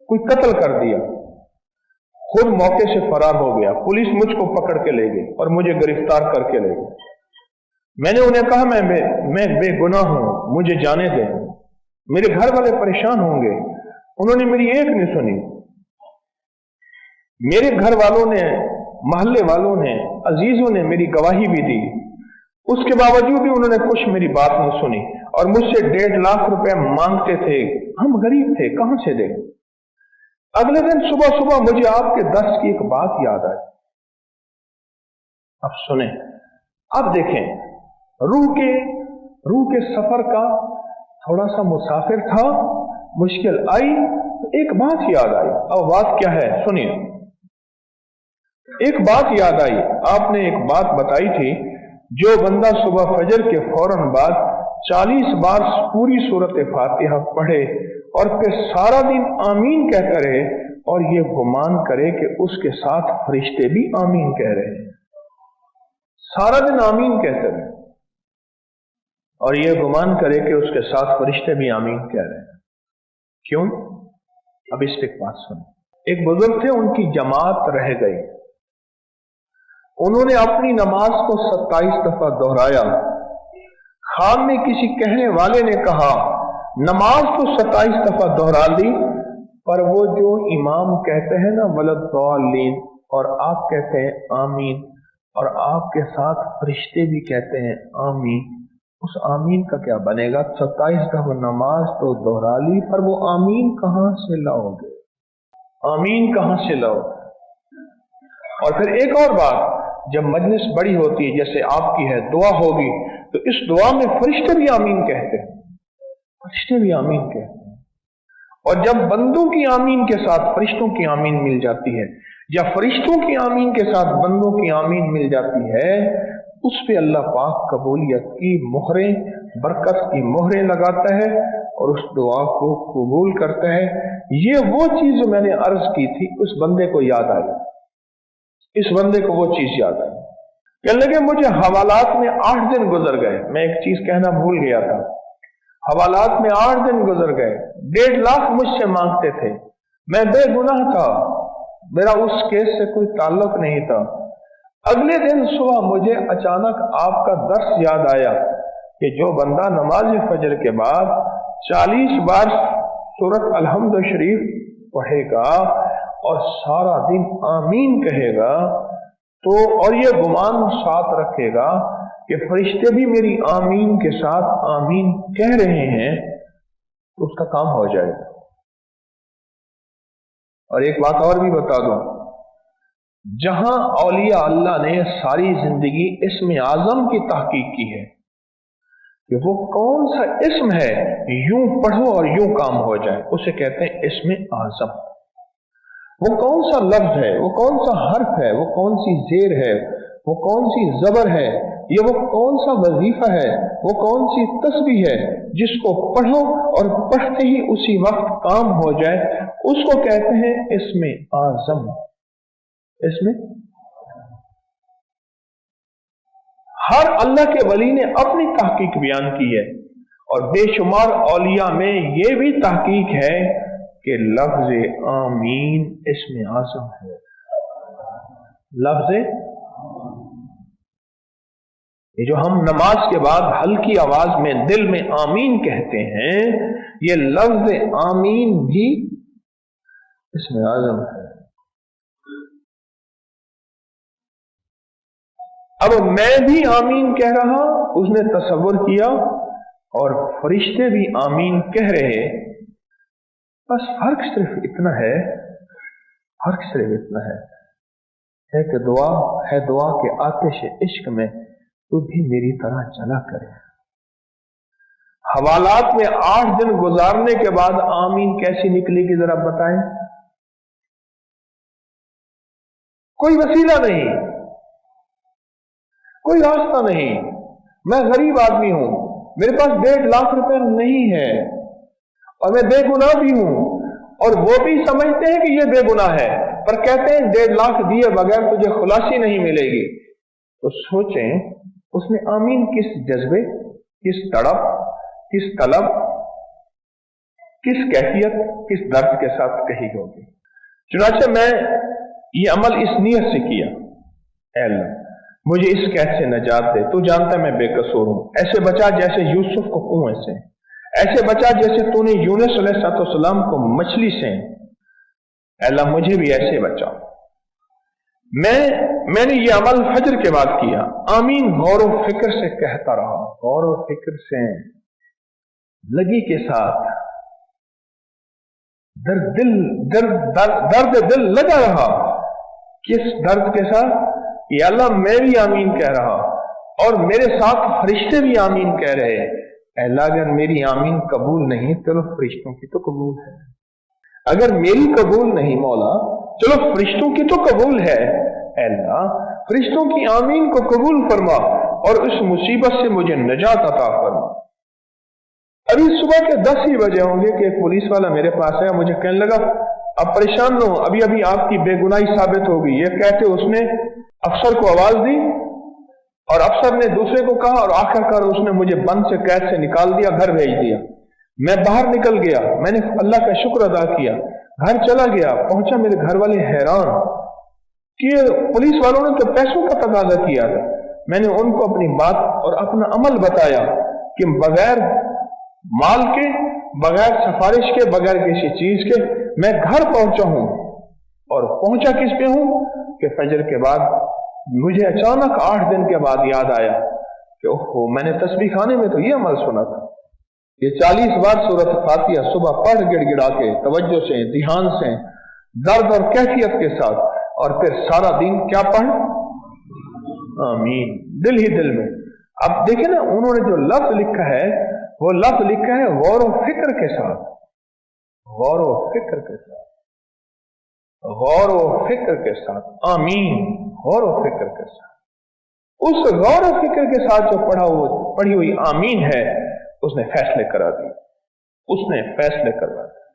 कोई कत्ल कर दिया, खुद मौके से फरार हो गया, पुलिस मुझको पकड़ के ले गई और मुझे गिरफ्तार करके ले गई। मैंने उन्हें कहा मैं बेगुनाह हूं, मुझे जाने दें, मेरे घर वाले परेशान होंगे। उन्होंने मेरी एक नहीं सुनी। मेरे घर वालों ने, मोहल्ले वालों ने, अजीजों ने मेरी गवाही भी दी, उसके बावजूद भी उन्होंने कुछ मेरी बात नहीं सुनी और मुझसे 1.5 लाख रुपए मांगते थे। हम गरीब थे, कहां से दें। अगले दिन सुबह सुबह मुझे आपके दर्स की एक बात याद आई। अब सुने, अब देखें, रूह के सफर का थोड़ा सा मुसाफिर था, मुश्किल आई तो एक बात याद आई। अब बात क्या है सुनिए। एक बात याद आई, आपने एक बात बताई थी, जो बंदा सुबह फजर के फौरन बाद 40 बार पूरी सूरत फातिहा पढ़े और फिर सारा दिन आमीन कहता रहे और ये गुमान करे कि उसके साथ फरिश्ते भी आमीन कह रहे हैं, सारा दिन आमीन कहते रहे और ये गुमान करे कि उसके साथ फरिश्ते भी आमीन कह रहे हैं। क्यों? अब इस पे एक बात सुनो। एक बुजुर्ग थे, उनकी जमात रह गई। उन्होंने अपनी नमाज को 27 दफा दोहराया। खान में किसी कहने वाले ने कहा, नमाज तो 27 दफा दोहरा ली, पर वो जो इमाम कहते हैं ना वलद्दालीन, और आप कहते हैं आमीन, और आपके साथ फरिश्ते भी कहते हैं आमीन, उस आमीन का क्या बनेगा? 27 दफा नमाज तो दोहरा ली, पर वो आमीन कहां से लाओगे? आमीन कहां से लाओगे? और फिर एक और बात, जब मजलिस बड़ी होती है जैसे आपकी है, दुआ होगी, तो इस दुआ में फरिश्ते भी आमीन कहते हैं, फरिश्ते भी आमीन कहते हैं। और जब बंदों की आमीन के साथ फरिश्तों की आमीन मिल जाती है, या फरिश्तों की आमीन के साथ बंदों की आमीन मिल जाती है, उस पे अल्लाह पाक कबूलियत की मोहरें, बरकत की मोहरें लगाता है और उस दुआ को कबूल करता है। ये वो चीज जो मैंने अर्ज की थी, उस बंदे को याद आई, इस बंदे को वो चीज याद आई। कहने लगे मुझे हवालात में 8 दिन गुजर गए। मैं एक चीज कहना भूल गया था, हवालात में 8 दिन गुजर गए, 1.5 लाख मुझसे मांगते थे, मैं बेगुनाह था, मेरा उस केस से कोई ताल्लुक नहीं था। अगले दिन सुबह मुझे अचानक आपका दर्स याद आया कि जो बंदा नमाज फजर के बाद 40 बार सूरत अलहम्द शरीफ पढ़ेगा और सारा दिन आमीन कहेगा, तो और ये गुमान साथ रखेगा कि फरिश्ते भी मेरी आमीन के साथ आमीन कह रहे हैं, तो उसका काम हो जाएगा। और एक बात और भी बता दूं, जहां औलिया अल्लाह ने सारी जिंदगी इस्म आजम की तहकीक की है कि वो कौन सा इस्म है यूं पढ़ो और यूं काम हो जाए, उसे कहते हैं इस्म आजम। वो कौन सा लफ्ज है, वो कौन सा हर्फ है, वो कौन सी जेर है, वो कौन सी जबर है, ये वो कौन सा वजीफा है, वो कौन सी तस्बीह है जिसको पढ़ो और पढ़ते ही उसी वक्त काम हो जाए, उसको कहते हैं इस्म आजम। इसमें हर अल्लाह के वली ने अपनी तहकीक बयान की है और बेशुमार औलिया में यह भी तहकीक है कि लफ्ज आमीन इस्म आज़म है। लफ्ज ये जो हम नमाज के बाद हल्की आवाज में दिल में आमीन कहते हैं, ये लफ्ज आमीन भी इस्म आज़म है। अब मैं भी आमीन कह रहा, उसने तसव्वुर किया, और फरिश्ते भी आमीन कह रहे, बस फर्क सिर्फ इतना है, फर्क सिर्फ इतना है कि दुआ है, दुआ के आतिश इश्क में तू भी मेरी तरह चला करे। हवालात में 8 दिन गुजारने के बाद आमीन कैसी निकलेगी जरा बताएं? कोई वसीला नहीं, कोई रास्ता नहीं। मैं गरीब आदमी हूं, मेरे पास 1.5 लाख रुपए नहीं है और मैं बेगुनाह भी हूं, और वो भी समझते हैं कि ये बेगुनाह है, पर कहते हैं 1.5 लाख दिए बगैर तुझे खुलासी नहीं मिलेगी। तो सोचें उसने आमीन किस जज्बे, किस तड़प, किस तलब, किस कैफियत, किस दर्द के साथ कही होगी। चुनांचे मैं ये अमल इस नीयत से किया, ऐ अल्लाह मुझे इस कैद से नजात दे, तू जानता मैं बेकसूर हूं, ऐसे बचा जैसे यूसुफ को कुएं से, ऐसे बचा जैसे तूने यूनुस अलैहिस्सलाम को मछली से, अल्लाह मुझे भी ऐसे बचा। मैंने ये अमल फजर के बाद किया। आमीन गौर व फिक्र से कहता रहा, गौर व फिक्र से, लगी के साथ, दर्द दिल लगा रहा। किस दर्द के साथ? या अल्लाह मैं भी आमीन कह रहा और मेरे साथ फरिश्ते भी आमीन कह रहे। अल्लाह अगर मेरी आमीन कबूल नहीं, चलो फरिश्तों की तो कबूल है। अगर मेरी कबूल नहीं मौला, चलो फरिश्तों की तो कबूल है। अल्लाह फरिश्तों की आमीन को कबूल फरमा और उस मुसीबत से मुझे नजात अता फरमा। अभी सुबह के 10 ही बजे होंगे कि एक पुलिस वाला मेरे पास आया, मुझे कहने लगा अब परेशान न हो, अभी अभी आपकी बेगुनाही साबित होगी। ये कहते उसने अफसर को आवाज दी और अफसर ने दूसरे को कहा और आखिरकार उसने मुझे बंद से कैद से निकाल दिया, घर भेज दिया। मैं बाहर निकल गया, मैंने अल्लाह का शुक्र अदा किया, घर चला गया, पहुंचा, मेरे घर वाले हैरान कि पुलिस वालों ने तो पैसों का तकाजा किया था। मैंने उनको अपनी बात और अपना अमल बताया कि बगैर माल के, बगैर सिफारिश के, बगैर किसी चीज के मैं घर पहुंचा हूं। और पहुंचा किस पे हूं कि फजर के बाद मुझे अचानक 8 दिन के बाद याद आया कि ओहो मैंने तस्बीह खाने में तो ये अमल सुना था। ये 40 बार सूरत फातिहा सुबह पढ़ गिड़गिड़ा के, तवज्जो से, ध्यान से, दर्द और कैफियत के साथ, और फिर सारा दिन क्या पढ़, आमीन, दिल ही दिल में। अब देखें ना, उन्होंने जो लफ्ज लिखा है वो लफ्ज लिखा है गौर व फिक्र के साथ, गौर व फिक्र के साथ, गौर व फिक्र के साथ, आमीन, गौर व फिक्र के साथ। उस गौर व फिक्र के साथ जो पढ़ी हुई आमीन है, उसने फैसले करा दिए, उसने फैसले करवा दिए।